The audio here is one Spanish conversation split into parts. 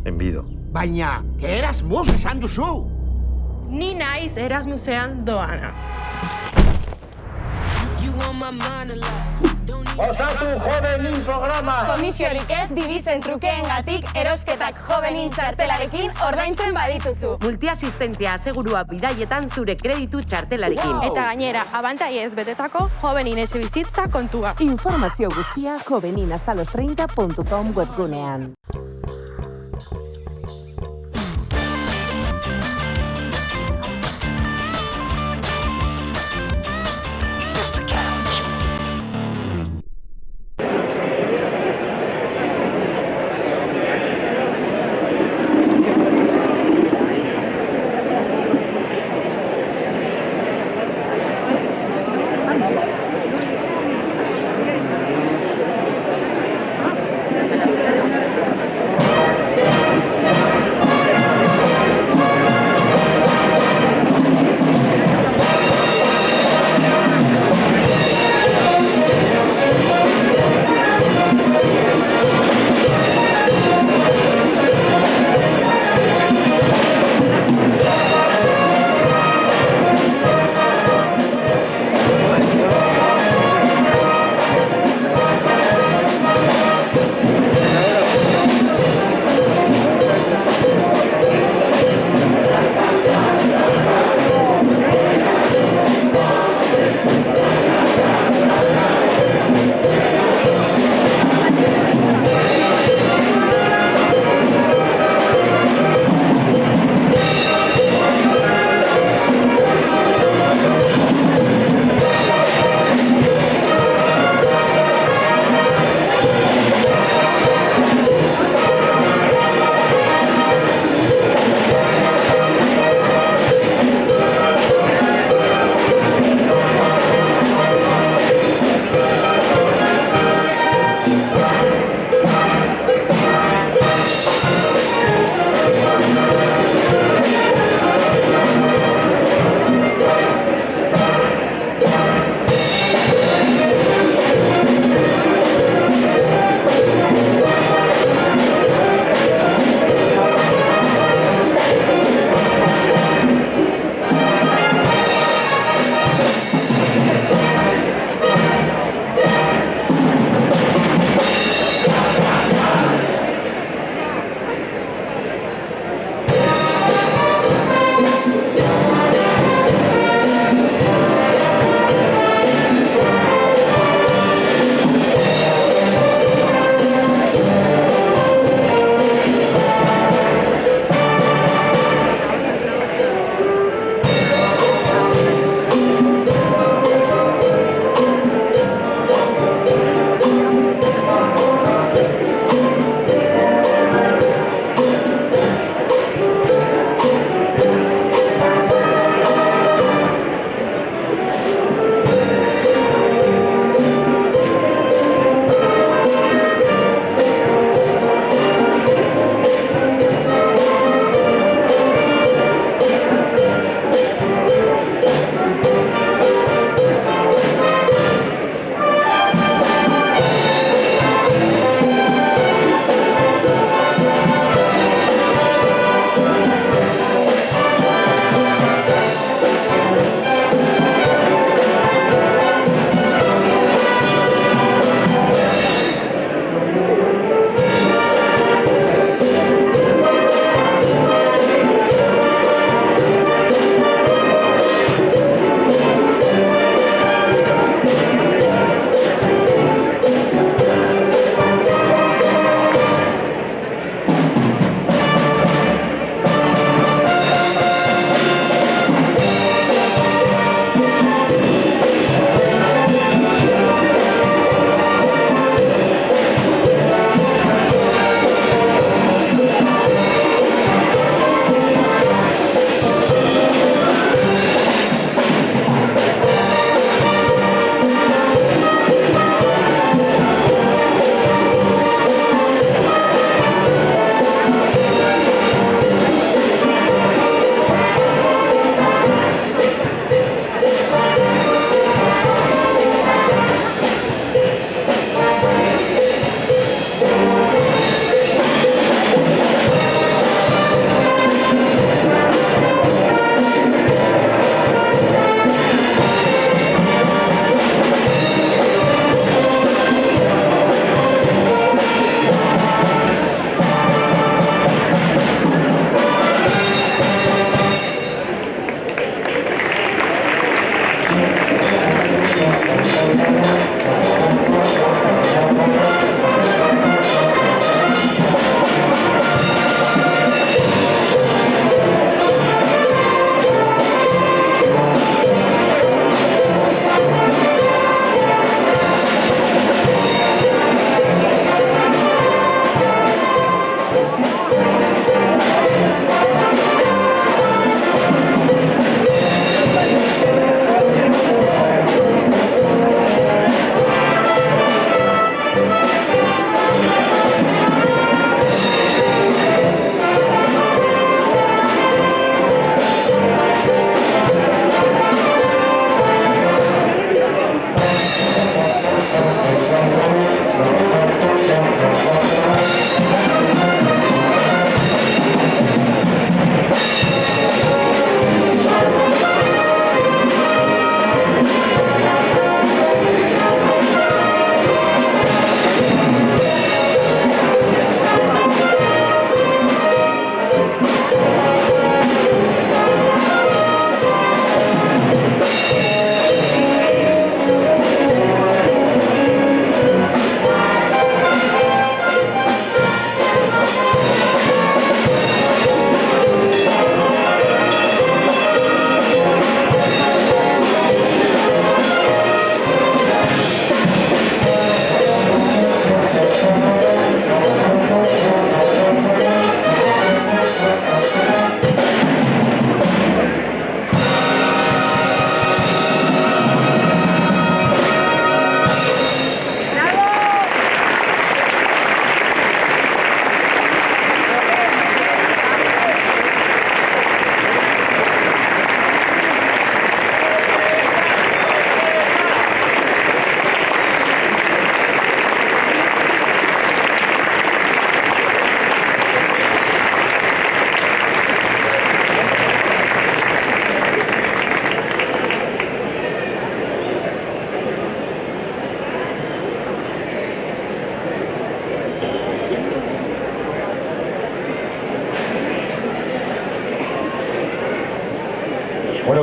Enbido. Baina, Erasmus esan duzu! Ni naiz Erasmusean doana. Osatu Jovenin programa! Komisiorik ez dibizen trukeengatik erosketak Jovenin txartelarekin ordaintzen badituzu. Multiasistentzia asegurua bidaietan zure kreditu txartelarekin. Eta gainera, abantailez betetako Jovenin etxebizitza kontua. Informazio guztia joveninhastalostreinta.com webgunean.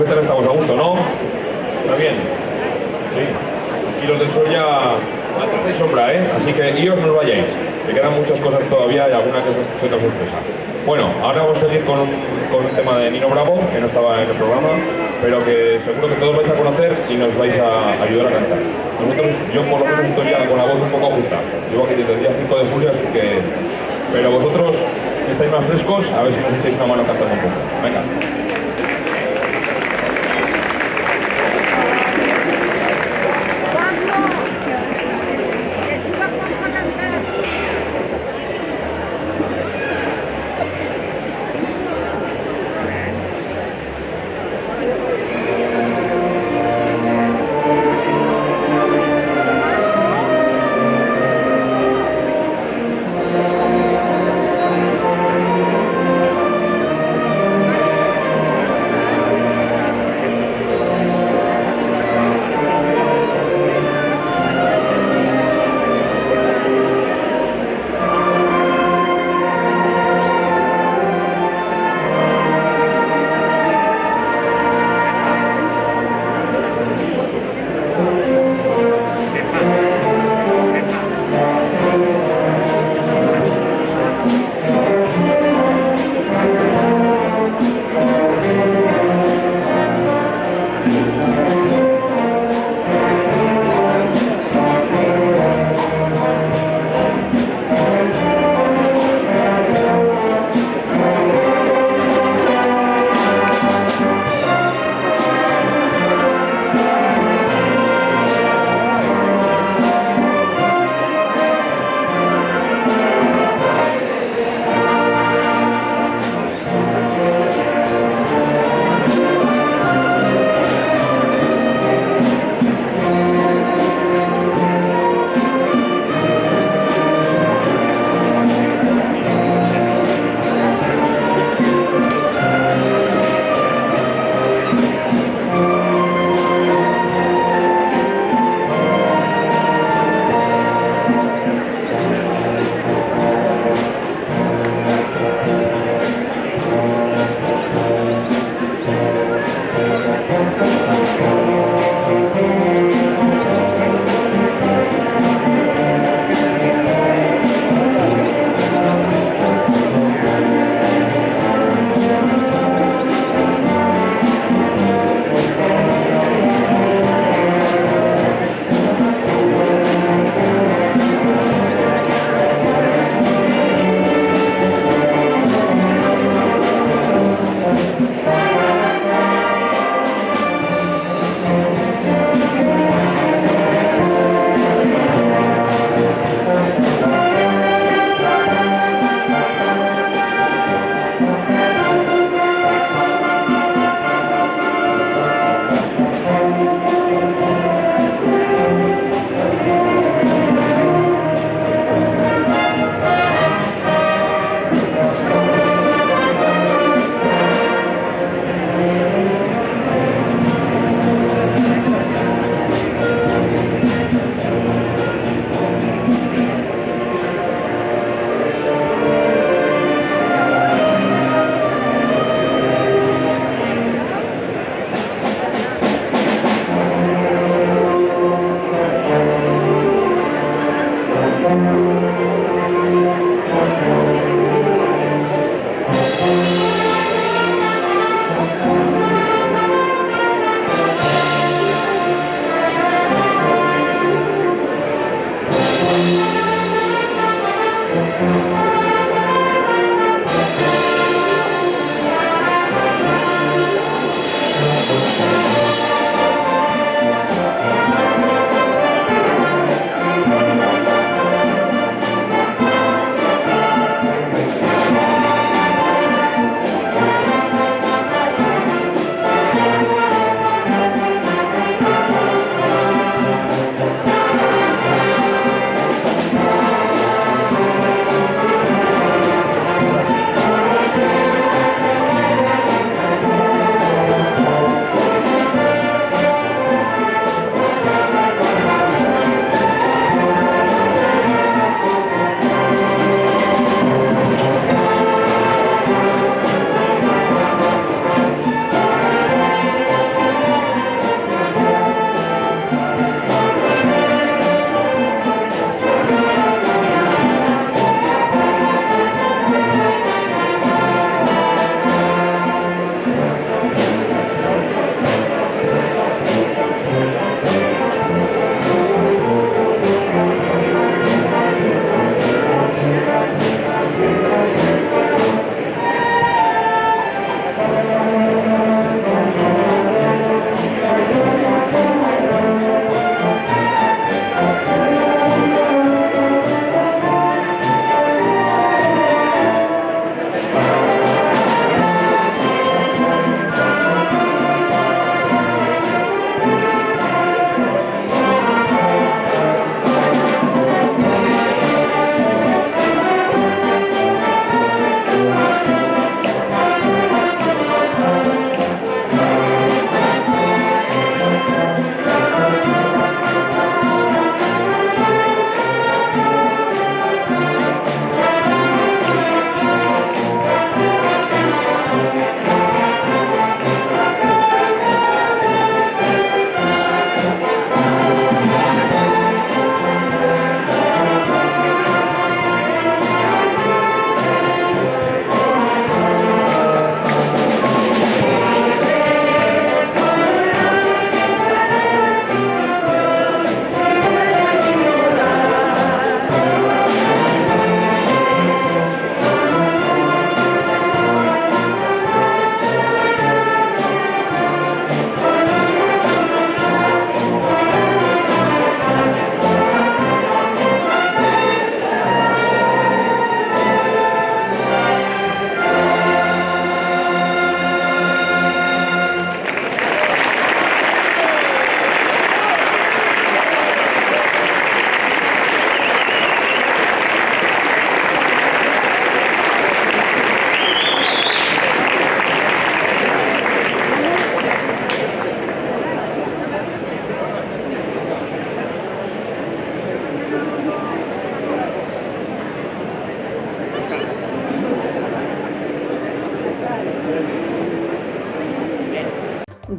que tal estamos a gusto, ¿no? ¿Está bien? Sí. Y los del sur ya hacéis sombra, ¿eh? Así que iros, no os vayáis. Me quedan muchas cosas todavía y alguna que otra sorpresa. Bueno, ahora vamos a seguir con un tema de Nino Bravo, que no estaba en el programa, pero que seguro que todos vais a conocer y nos vais a ayudar a cantar. Nosotros, yo por lo menos estoy ya con la voz un poco justa. Llevo aquí desde el día 5 de julio, así que... Pero vosotros, que estáis más frescos, a ver si nos echáis una mano cantando un poco. Venga.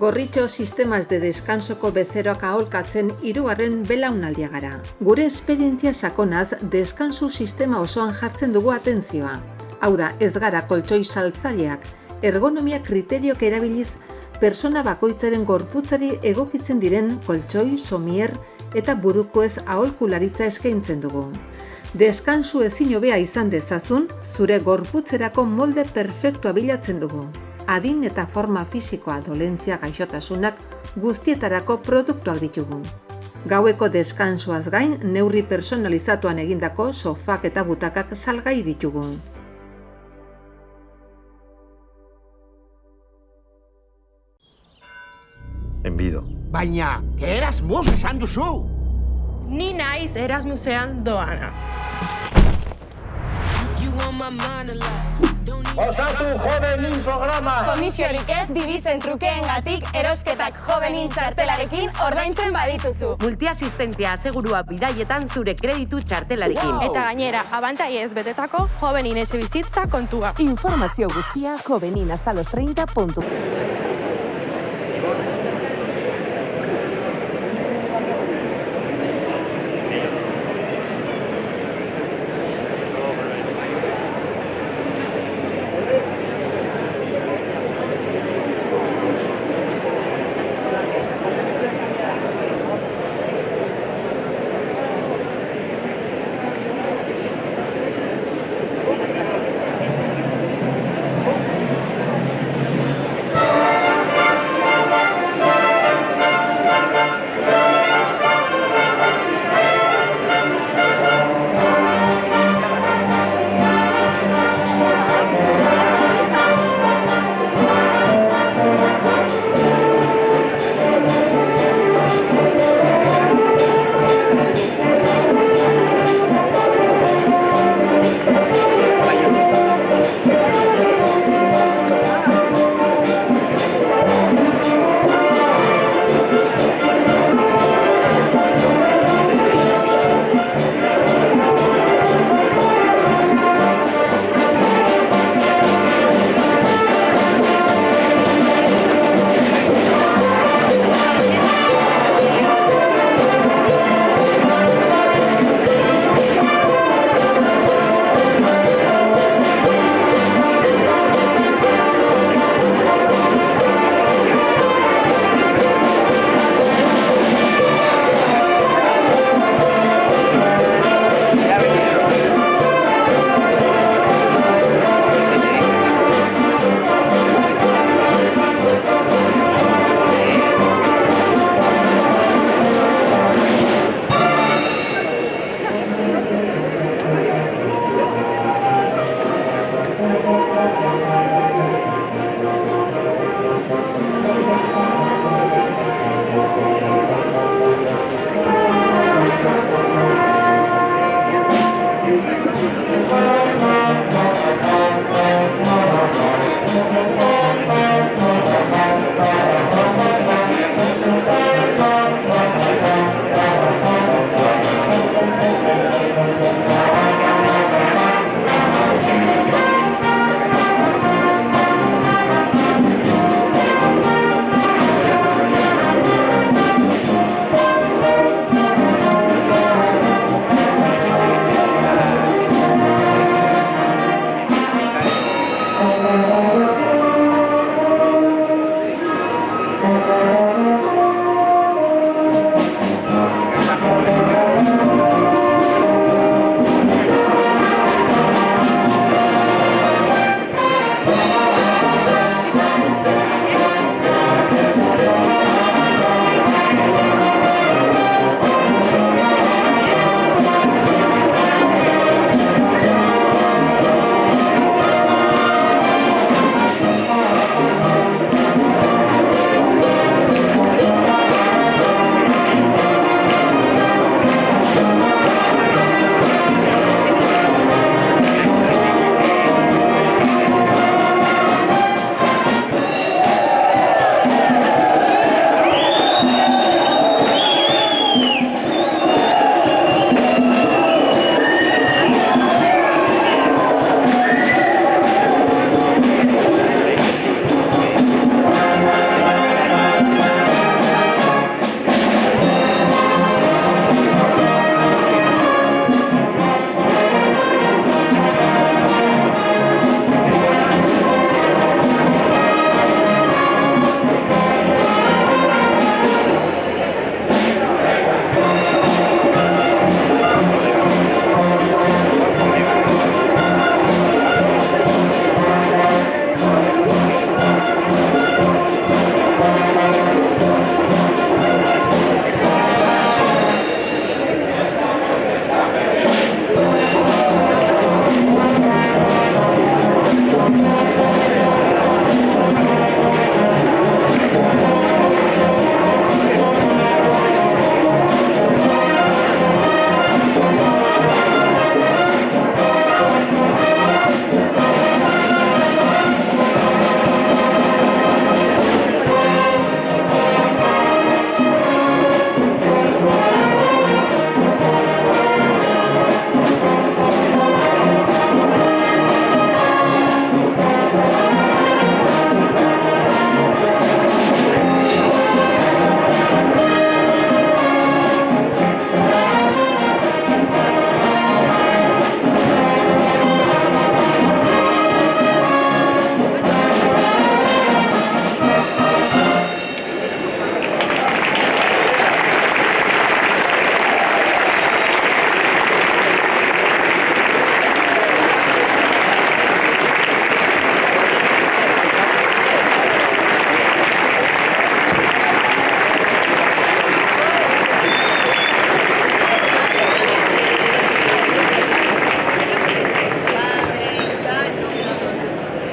Gorritxo sistemas de descansoko bezeroak aholkatzen 3. belaunaldia gara. Gure esperientzia sakonaz, deskansu sistema osoan jartzen dugu atentzioa. Hau da, ez gara koltxoi saltzaileak, ergonomia kriteriok erabiliz, persona bakoitzaren gorputzari egokitzen diren koltxoi, somier eta burukoez aholkularitza eskaintzen dugu. Deskansu ezin hobea izan dezazun, zure gorputzerako molde perfektua bilatzen dugu. Adin eta forma fisikoa, dolentzia, gaixotasunak guztietarako produktuak ditugu. Gaueko deskansuaz gain, neurri personalizatuan egindako sofak eta butakak salgai ditugu. Enbido. Baina, Erasmus esan duzu! Ni naiz Erasmusean doana. Osatu Jovenin programa! Komisiorik ez dibizen trukeengatik erosketak Jovenin txartelarekin ordaintzen badituzu. Multiasistentzia asegurua bidaietan zure kreditu txartelarekin. Eta gainera, abantaiez betetako Jovenin etxebizitza kontua. Informazio guztia joveninhastalostreinta.com.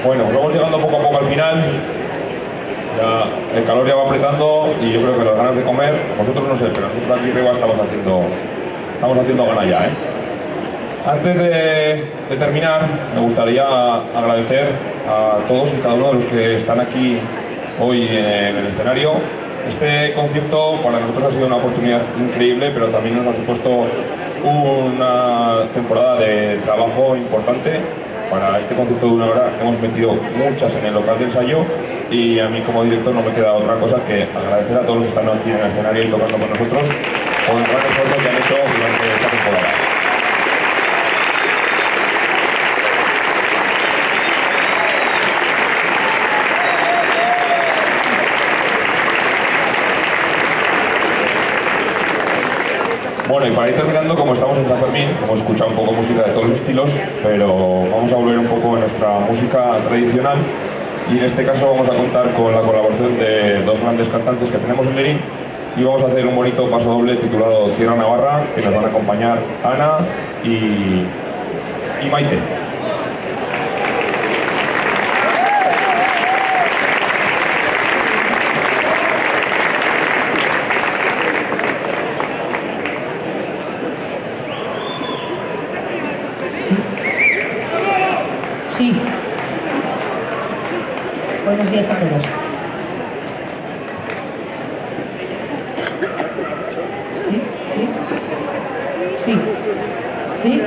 Bueno, vamos llegando poco a poco al final. Ya, el calor ya va apretando y yo creo que las ganas de comer, vosotros no sé, pero nosotros aquí arriba estamos haciendo ganas ya, ¿eh? Antes de terminar, me gustaría agradecer a todos y cada uno de los que están aquí hoy en el escenario. Este concierto para nosotros ha sido una oportunidad increíble, pero también nos ha supuesto una temporada de trabajo importante. Para este concierto de 1 hora hemos metido muchas en el local de ensayo y a mí como director no me queda otra cosa que agradecer a todos los que están aquí en el escenario y tocando con nosotros por el gran esfuerzo que han hecho durante esta temporada. Bueno, y para ir terminando, como estamos en San Fermín, hemos escuchado un poco música de todos los estilos, pero vamos a volver un poco a nuestra música tradicional y en este caso vamos a contar con la colaboración de dos grandes cantantes que tenemos en Lerín y vamos a hacer un bonito paso doble titulado Tierra Navarra, que nos van a acompañar Ana y Maite. Sí. Buenos días a todos. Sí, sí. Sí. Sí.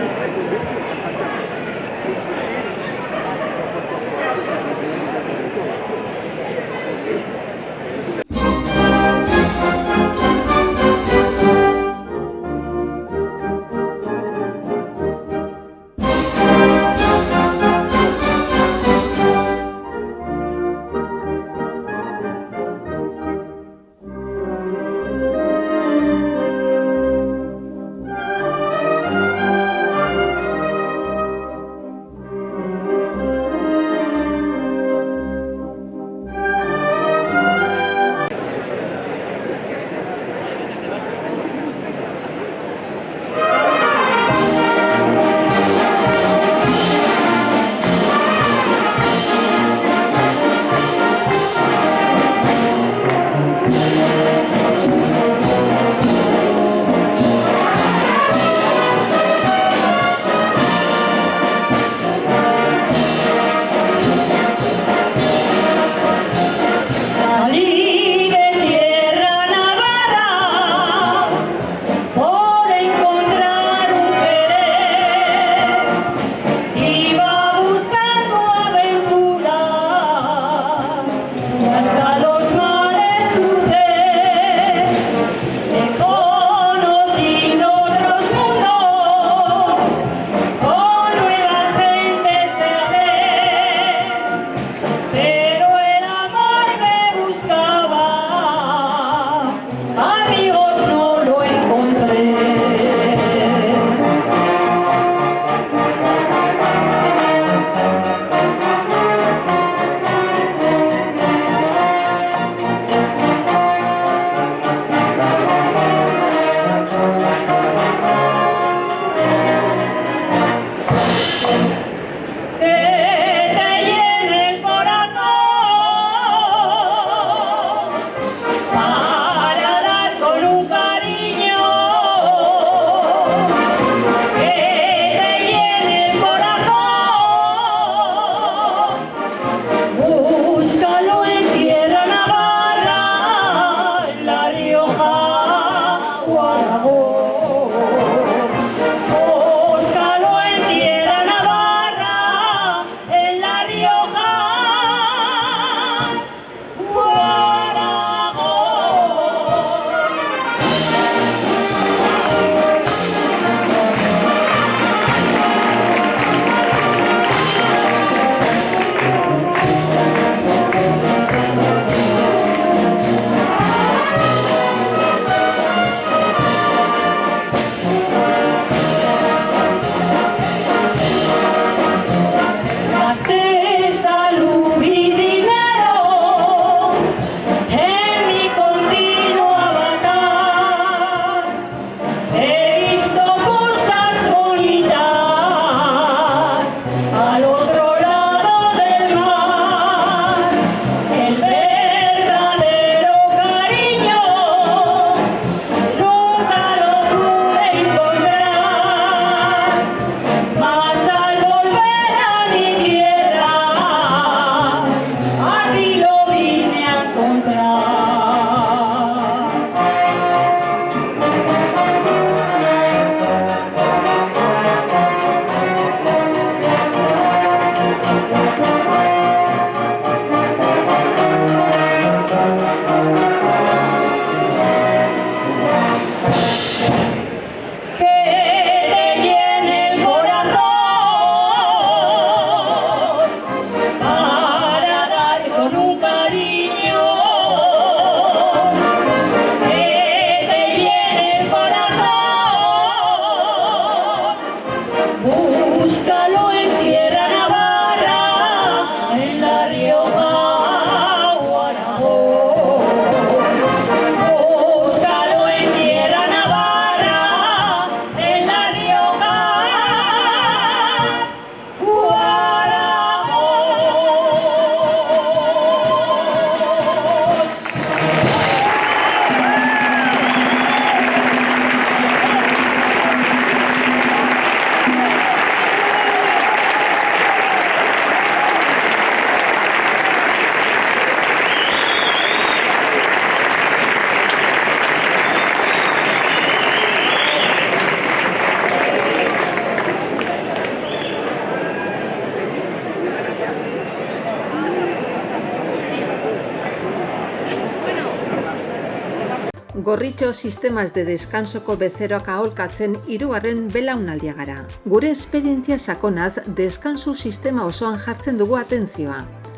Gorritxo sistemas de descansoko bezeroak aholkatzen hirugarren belaunaldia gara. Gure esperientzia sakonaz deskansu sistema osoan jartzen dugu atentzioa.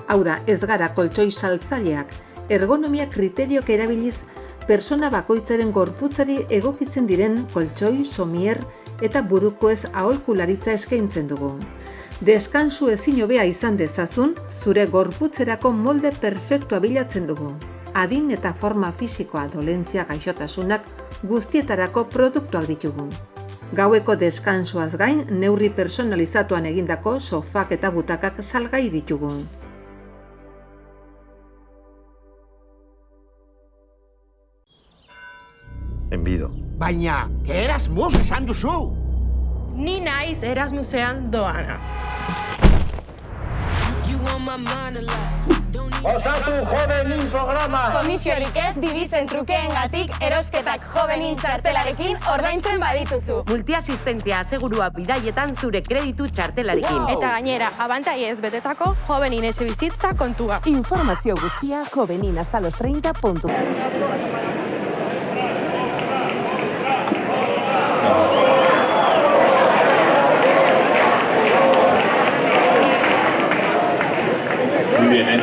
Hau da, ez gara koltxoi saltzaileak, ergonomia kriteriok erabiliz persona bakoitzaren gorputzari egokitzen diren koltxoi, somier eta burukoez aholkularitza eskaintzen dugu. Deskansu ezin hobea izan dezazun, zure gorputzerako molde perfektua bilatzen dugu. Adin eta forma fisikoa dolentzia gaixotasunak guztietarako produktuak ditugu. Gaueko deskansuaz gain, neurri personalizatuan egindako sofak eta butakak salgai ditugu. Enbido. Baina, Erasmus esan duzu! Ni naiz Erasmusean doana. Osatu Jovenin programa! Komisiorik ez dibizen trukeengatik erosketak Jovenin txartelarekin ordaintzen badituzu. Multiasistentzia asegurua bidaietan zure kreditu txartelarekin. Eta gainera, abantaiez betetako Jovenin etxebizitza kontua. Informazio guztia joveninhastalos30.com. Muy bien, ¿eh?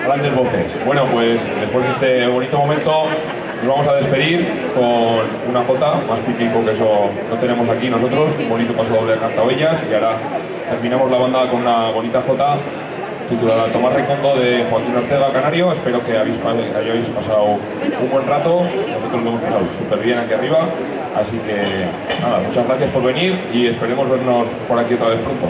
Grandes voces. Bueno, pues después de este bonito momento nos vamos a despedir con una jota, más típico que eso no tenemos aquí nosotros, un bonito paso doble de cantahuellas, y ahora terminamos la banda con una bonita jota titulada Tomás Recondo de Joaquín Ortega Canario. Espero que hayáis pasado un buen rato, nosotros lo hemos pasado súper bien aquí arriba, así que nada, muchas gracias por venir y esperemos vernos por aquí otra vez pronto.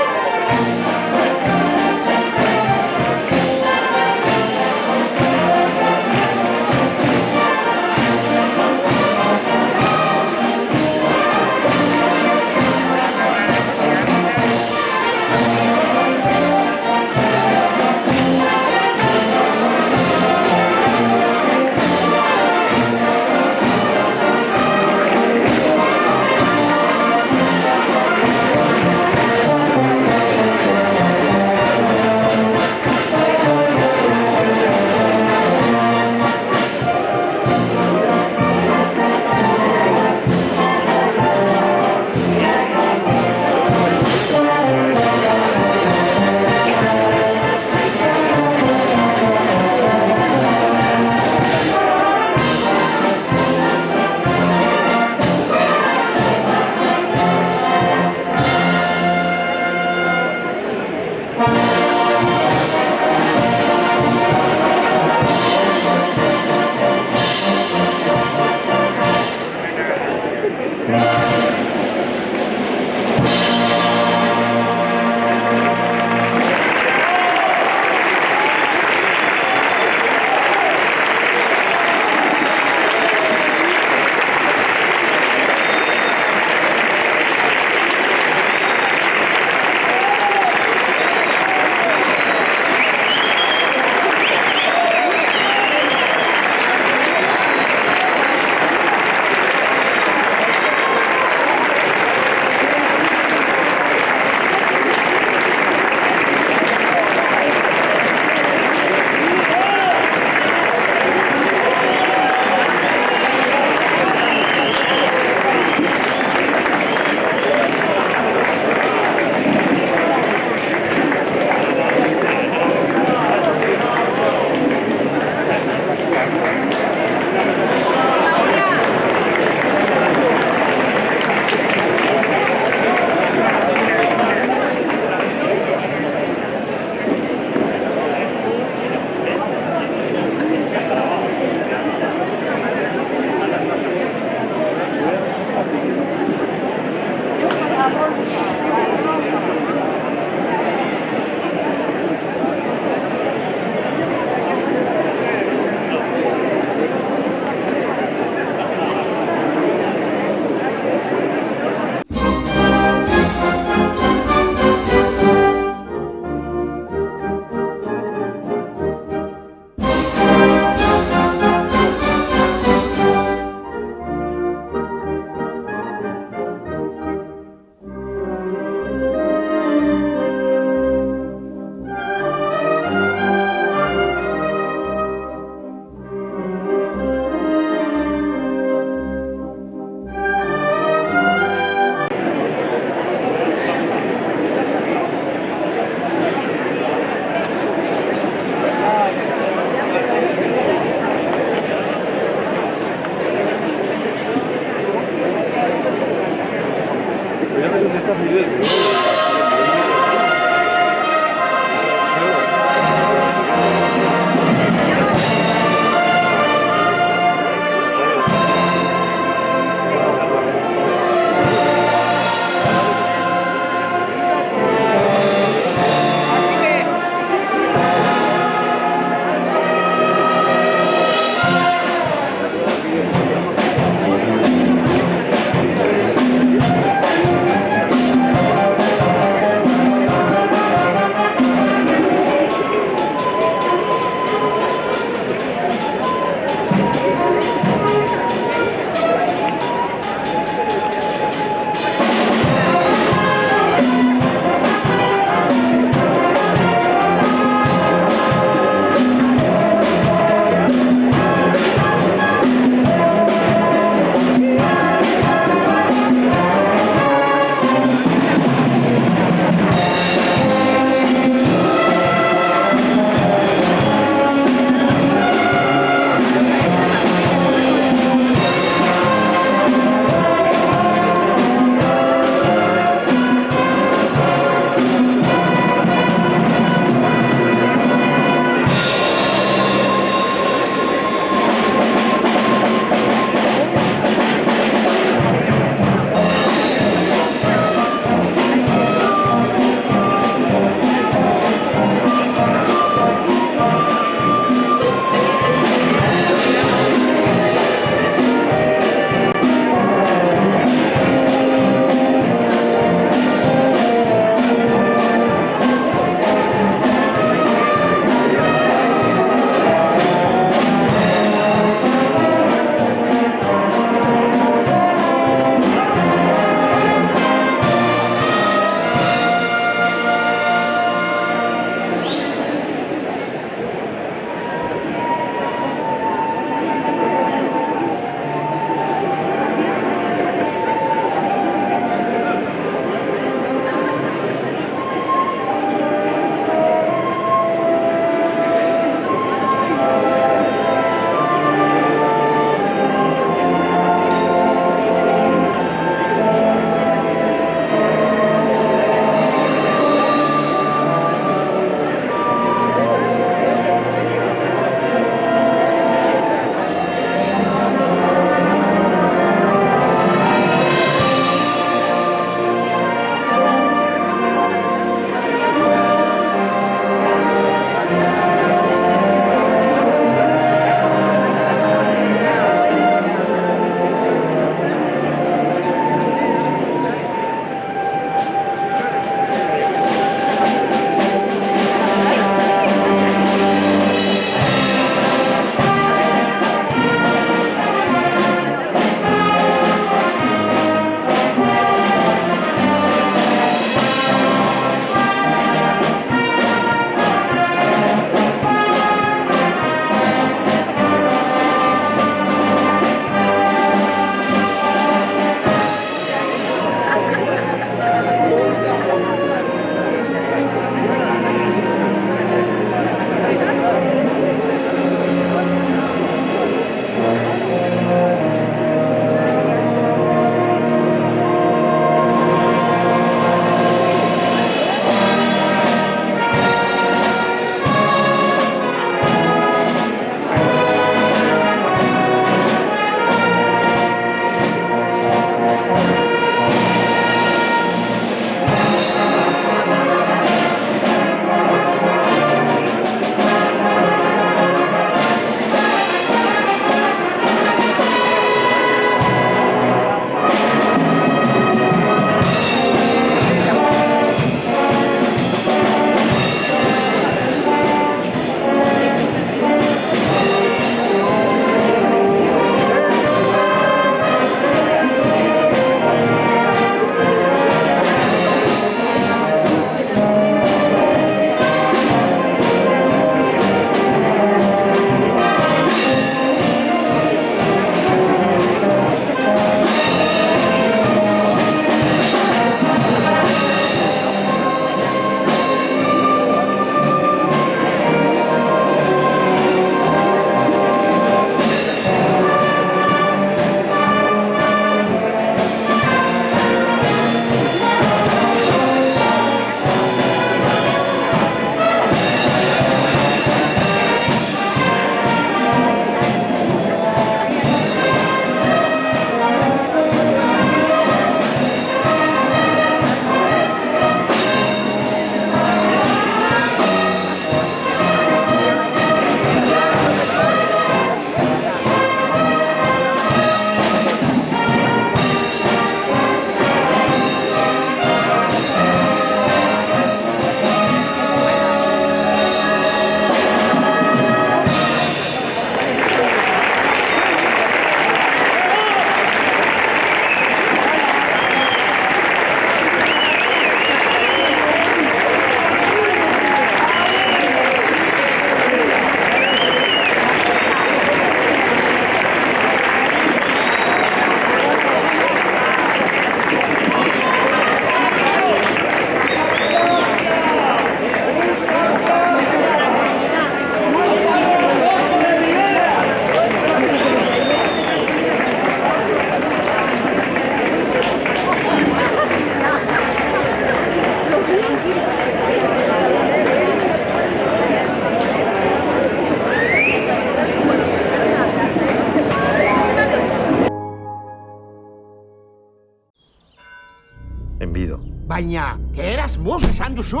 Baina, Erasmus esan duzu!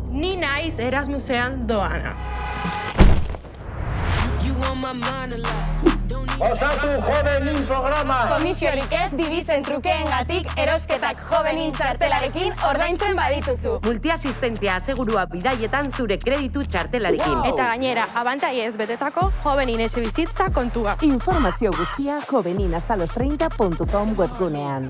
Ni naiz Erasmusean doana. Osatu Jovenin programa. Komisiorik ez dibizen trukeengatik erosketak Jovenin txartelarekin ordaintzen badituzu. Multiasistentzia asegurua bidaietan zure kreditu txartelarekin. Eta gainera, abantaiez betetako Jovenin etxe bizitza kontua. Informazio guztia joveninhastalostreinta.com webgunean.